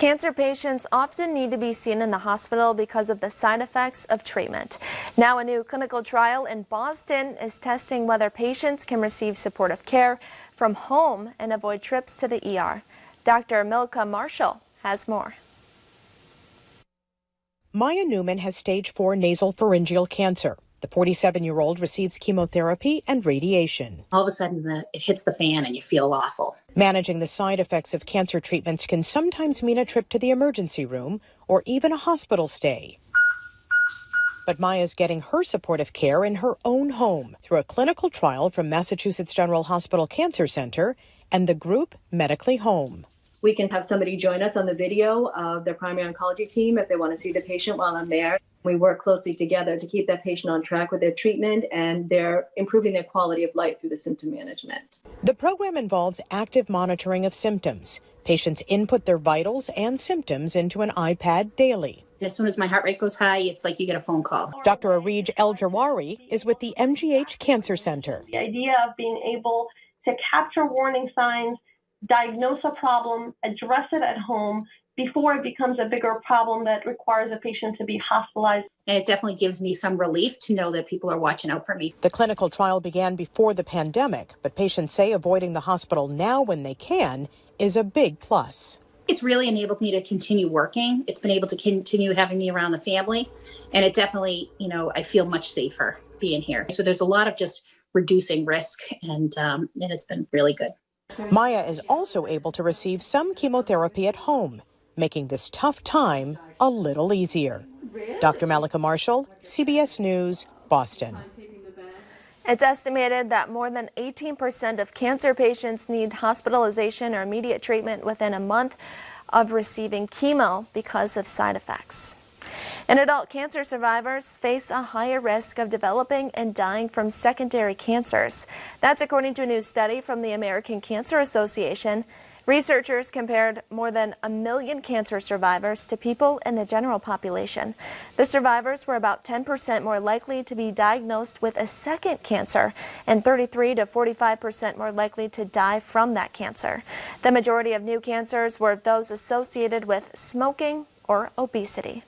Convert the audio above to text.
Cancer patients often need to be seen in the hospital because of the side effects of treatment. Now a new clinical trial in Boston is testing whether patients can receive supportive care from home and avoid trips to the ER. Dr. Milka Marshall has more. Maya Newman has stage 4 nasopharyngeal cancer. The 47-year-old receives chemotherapy and radiation. All of a sudden, it hits the fan and you feel awful. Managing the side effects of cancer treatments can sometimes mean a trip to the emergency room or even a hospital stay. But Maya's getting her supportive care in her own home through a clinical trial from Massachusetts General Hospital Cancer Center and the group Medically Home. We can have somebody join us on the video of their primary oncology team if they want to see the patient while I'm there. We work closely together to keep that patient on track with their treatment, and they're improving their quality of life through the symptom management. The program involves active monitoring of symptoms. Patients input their vitals and symptoms into an iPad daily. As soon as my heart rate goes high, it's like you get a phone call. Dr. Arij El-Jawari is with the MGH Cancer Center. The idea of being able to capture warning signs, diagnose a problem, address it at home before it becomes a bigger problem that requires a patient to be hospitalized. And it definitely gives me some relief to know that people are watching out for me. The clinical trial began before the pandemic, but patients say avoiding the hospital now when they can is a big plus. It's really enabled me to continue working. It's been able to continue having me around the family. And it definitely, I feel much safer being here. So there's a lot of just reducing risk, and it's been really good. Maya is also able to receive some chemotherapy at home, making this tough time a little easier. Dr. Milka Marshall, CBS News, Boston. It's estimated that more than 18% of cancer patients need hospitalization or immediate treatment within a month of receiving chemo because of side effects. And adult cancer survivors face a higher risk of developing and dying from secondary cancers. That's according to a new study from the American Cancer Association. Researchers compared more than 1 million cancer survivors to people in the general population. The survivors were about 10% more likely to be diagnosed with a second cancer and 33 to 45% more likely to die from that cancer. The majority of new cancers were those associated with smoking or obesity.